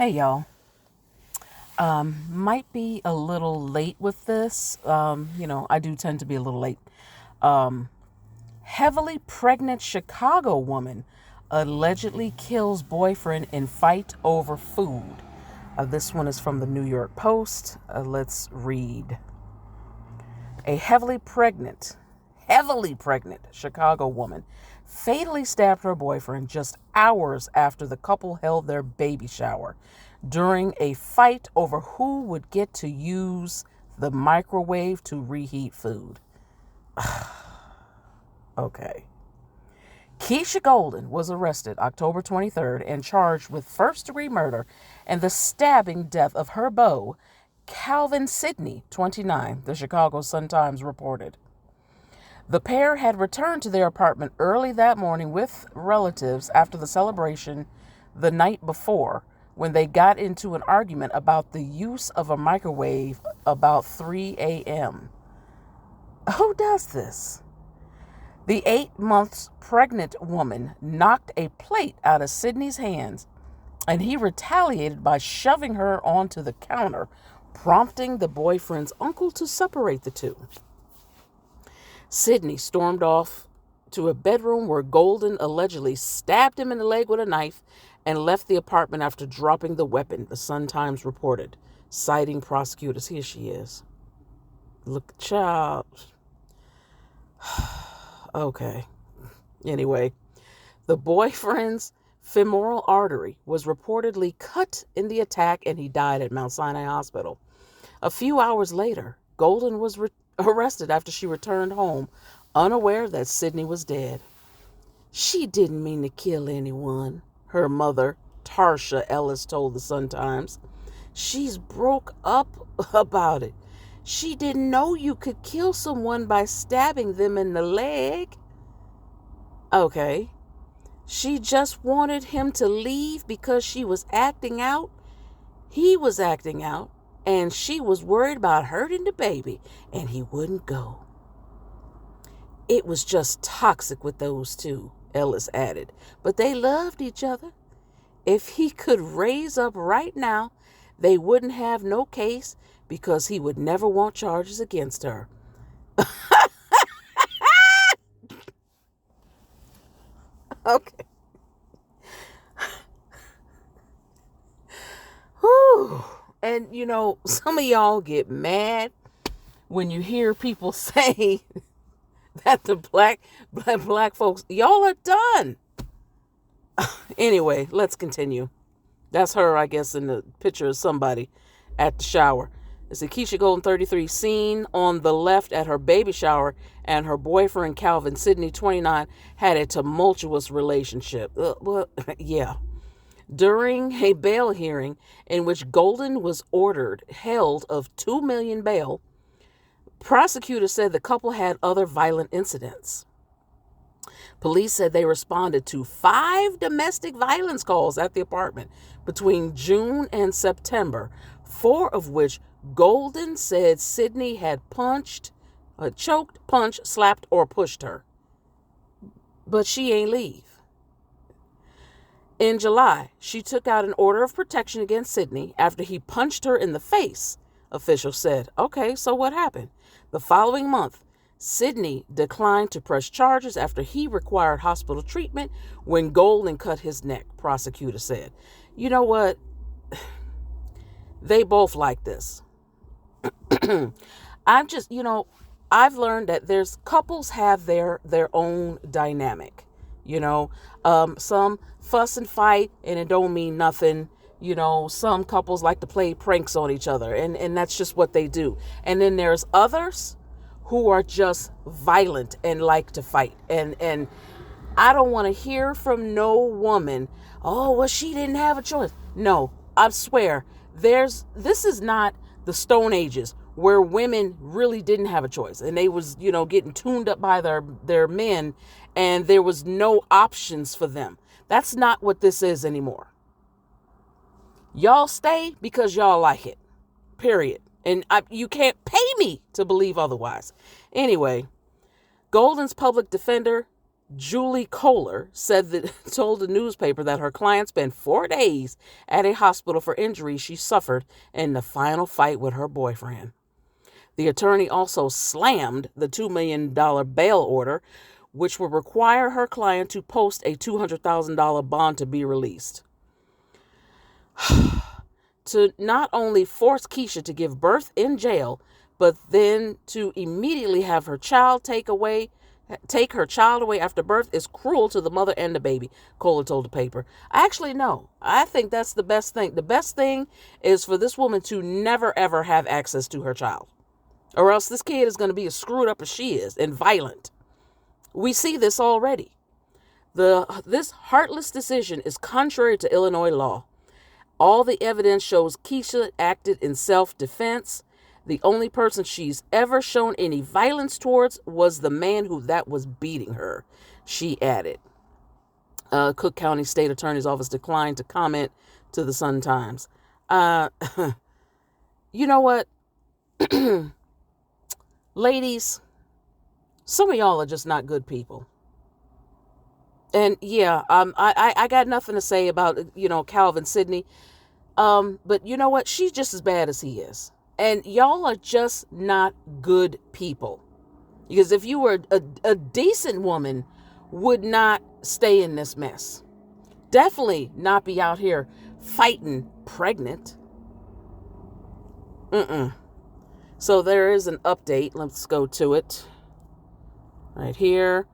Hey y'all. Might be a little late with this. I do tend to be a little late. Heavily pregnant Chicago woman allegedly kills boyfriend in fight over food. This one is from the New York Post. Let's read. A heavily pregnant Chicago woman fatally stabbed her boyfriend just hours after the couple held their baby shower during a fight over who would get to use the microwave to reheat food. Okay. Keisha Golden was arrested October 23rd and charged with first-degree murder and the stabbing death of her beau, Calvin Sidney, 29, the Chicago Sun-Times reported. The pair had returned to their apartment early that morning with relatives after the celebration the night before, when they got into an argument about the use of a microwave about 3 a.m. Who does this? The 8 months pregnant woman knocked a plate out of Sidney's hands, and he retaliated by shoving her onto the counter, prompting the boyfriend's uncle to separate the two. Sidney stormed off to a bedroom where Golden allegedly stabbed him in the leg with a knife and left the apartment after dropping the weapon, the Sun-Times reported, citing prosecutors. Here she is. Look, child. Okay. Anyway, the boyfriend's femoral artery was reportedly cut in the attack and he died at Mount Sinai Hospital. A few hours later, Golden was arrested after she returned home, unaware that Sidney was dead. She didn't mean to kill anyone, her mother, Tarsha Ellis, told the Sun-Times. She's broke up about it. She didn't know you could kill someone by stabbing them in the leg. Okay. She just wanted him to leave because she was acting out. He was acting out, and she was worried about hurting the baby, and he wouldn't go. It was just toxic with those two, Ellis added, but they loved each other. If he could raise up right now, they wouldn't have no case because he would never want charges against her. Okay. Whew. And, some of y'all get mad when you hear people say that the black folks, y'all are done. Anyway, let's continue. That's her, I guess, in the picture of somebody at the shower. It's Keisha Golden, 33, seen on the left at her baby shower, and her boyfriend, Calvin Sidney, 29, had a tumultuous relationship. Yeah. During a bail hearing in which Golden was held of $2 million bail, prosecutors said the couple had other violent incidents. Police said they responded to 5 domestic violence calls at the apartment between June and September, 4 of which Golden said Sidney had choked, punched, slapped, or pushed her. But she ain't leave. In July, she took out an order of protection against Sidney after he punched her in the face, officials said. Okay, so what happened? The following month, Sidney declined to press charges after he required hospital treatment when Golden cut his neck, prosecutors said. You know what? They both like this. I've learned that couples have their own dynamic. Some fuss and fight and it don't mean nothing. Some couples like to play pranks on each other and that's just what they do. And then there's others who are just violent and like to fight. And I don't want to hear from no woman, oh, well, she didn't have a choice. No, I swear, this is not the Stone Ages where women really didn't have a choice. And they was, getting tuned up by their men and there was no options for them. That's not what this is anymore. Y'all stay because y'all like it. Period. And you can't pay me to believe otherwise. Anyway, Golden's public defender, Julie Kohler told the newspaper that her client spent 4 days at a hospital for injuries she suffered in the final fight with her boyfriend. The attorney also slammed the $2 million bail order, which would require her client to post a $200,000 bond to be released. To not only force Keisha to give birth in jail, but then to immediately have her child take her child away after birth is cruel to the mother and the baby, Kohler told the paper. Actually, no. I think that's the best thing. The best thing is for this woman to never, ever have access to her child. Or else this kid is going to be as screwed up as she is and violent. We see this already. This heartless decision is contrary to Illinois law. All the evidence shows Keisha acted in self-defense. The only person she's ever shown any violence towards was the man that was beating her, she added. Cook County State Attorney's Office declined to comment to the Sun-Times. You know what? Ladies, some of y'all are just not good people. And yeah, I got nothing to say about, Calvin Sidney. But you know what? She's just as bad as he is. And y'all are just not good people. Because if you were a decent woman, would not stay in this mess. Definitely not be out here fighting pregnant. So there is an update. Let's go to it. Right here.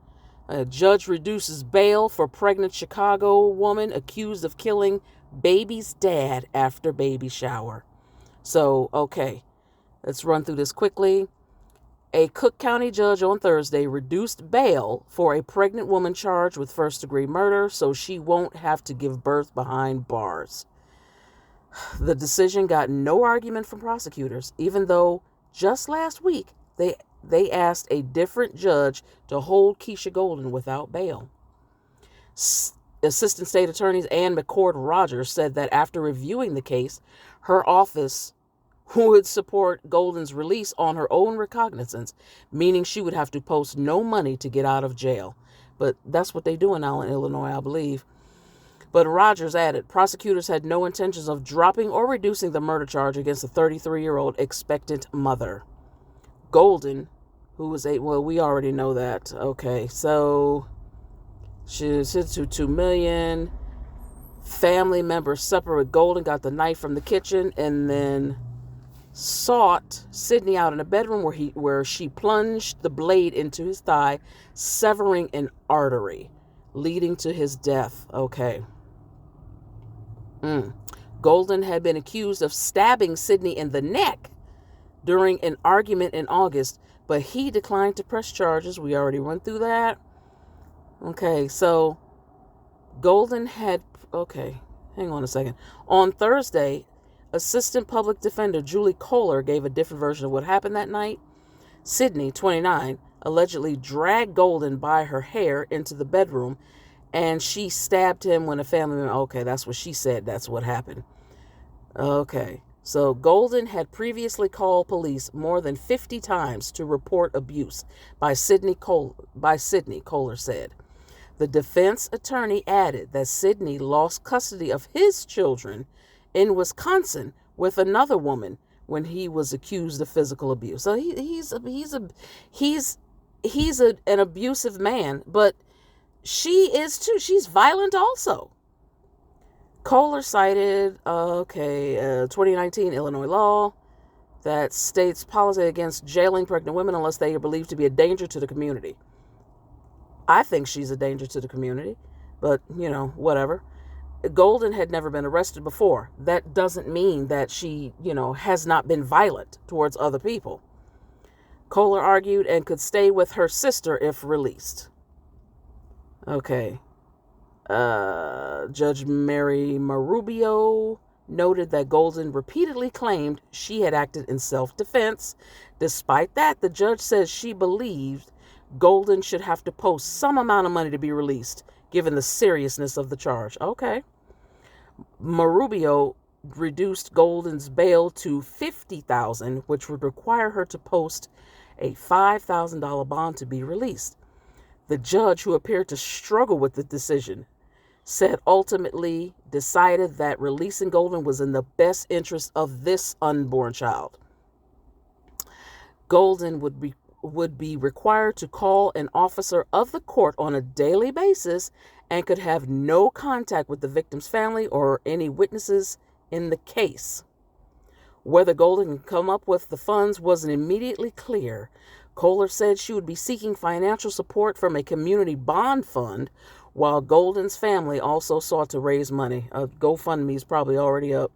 A judge reduces bail for pregnant Chicago woman accused of killing baby's dad after baby shower. So, okay, let's run through this quickly. A Cook County judge on Thursday reduced bail for a pregnant woman charged with first-degree murder so she won't have to give birth behind bars. The decision got no argument from prosecutors, even though just last week they asked a different judge to hold Keisha Golden without bail. Assistant State Attorney Ann McCord Rogers said that after reviewing the case, her office would support Golden's release on her own recognizance, meaning she would have to post no money to get out of jail. But that's what they're doing now in Illinois, I believe. But Rogers added, prosecutors had no intentions of dropping or reducing the murder charge against the 33-year-old expectant mother. Golden, who was we already know that. Okay, so she's hit to $2 million. Family members separate Golden, got the knife from the kitchen, and then sought Sidney out in a bedroom where she plunged the blade into his thigh, severing an artery, leading to his death. Okay. Golden had been accused of stabbing Sidney in the neck during an argument in August, but he declined to press charges. We already went through that. Okay, so Golden had... Okay, hang on a second. On Thursday, Assistant Public Defender Julie Kohler gave a different version of what happened that night. Sidney, 29, allegedly dragged Golden by her hair into the bedroom, and she stabbed him when a family member... Okay, that's what she said. That's what happened. Okay, so Golden had previously called police more than 50 times to report abuse by Sidney, Kohler said. The defense attorney added that Sidney lost custody of his children in Wisconsin with another woman when he was accused of physical abuse. So he's an abusive man, but she is too. She's violent also. Kohler cited 2019 Illinois law that states policy against jailing pregnant women unless they are believed to be a danger to the community. I think she's a danger to the community, but whatever. Golden had never been arrested before. That doesn't mean that she, has not been violent towards other people. Kohler argued and could stay with her sister if released. Okay. Judge Mary Marubio noted that Golden repeatedly claimed she had acted in self-defense. Despite that, the judge says she believed Golden should have to post some amount of money to be released, given the seriousness of the charge. Okay. Marubio reduced Golden's bail to $50,000, which would require her to post a $5,000 bond to be released. The judge, who appeared to struggle with the decision, said ultimately decided that releasing Golden was in the best interest of this unborn child. Golden would be required to call an officer of the court on a daily basis and could have no contact with the victim's family or any witnesses in the case. Whether Golden could come up with the funds wasn't immediately clear. Kohler said she would be seeking financial support from a community bond fund, while Golden's family also sought to raise money. GoFundMe is probably already up.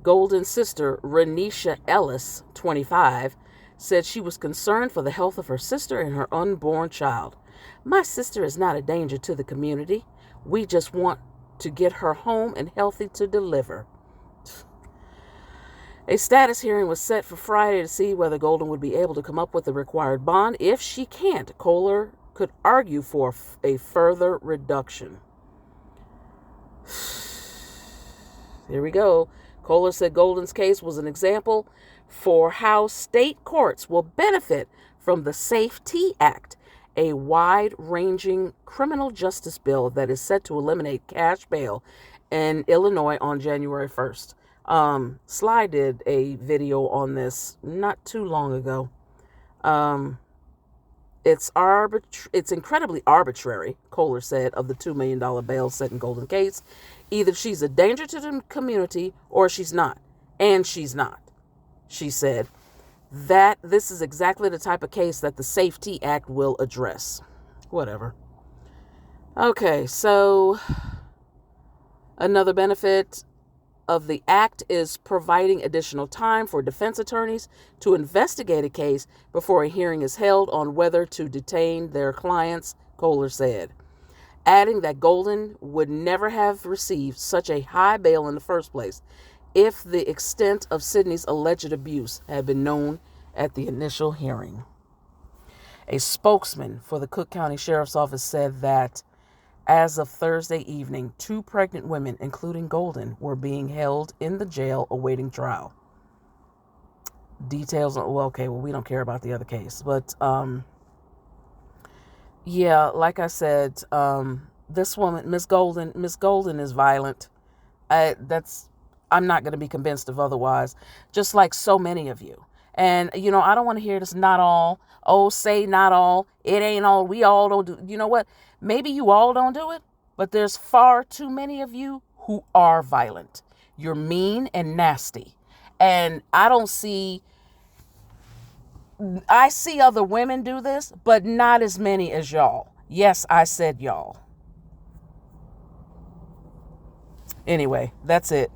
Golden's sister, Renisha Ellis, 25, said she was concerned for the health of her sister and her unborn child. My sister is not a danger to the community. We just want to get her home and healthy to deliver. A status hearing was set for Friday to see whether Golden would be able to come up with the required bond. If she can't, Kohler could argue for a further reduction. Here we go. Kohler said Golden's case was an example for how state courts will benefit from the SAFE-T Act, a wide-ranging criminal justice bill that is set to eliminate cash bail in Illinois on January 1st. Sly did a video on this not too long ago. It's incredibly arbitrary, Kohler said, of the $2 million bail set in Golden case. Either she's a danger to the community or she's not. And she's not, she said. That this is exactly the type of case that the SAFE-T Act will address. Whatever. Okay, so another benefit of the act is providing additional time for defense attorneys to investigate a case before a hearing is held on whether to detain their clients, Kohler said, adding that Golden would never have received such a high bail in the first place if the extent of Sidney's alleged abuse had been known at the initial hearing. A spokesman for the Cook County Sheriff's Office said that as of Thursday evening, 2 pregnant women, including Golden, were being held in the jail awaiting trial. Details, we don't care about the other case. But, yeah, like I said, this woman, Miss Golden is violent. I'm not going to be convinced of otherwise, just like so many of you. And, I don't want to hear this not all, say not all, it ain't all, we all don't do. You know what? Maybe you all don't do it, but there's far too many of you who are violent. You're mean and nasty. And I see other women do this, but not as many as y'all. Yes, I said y'all. Anyway, that's it.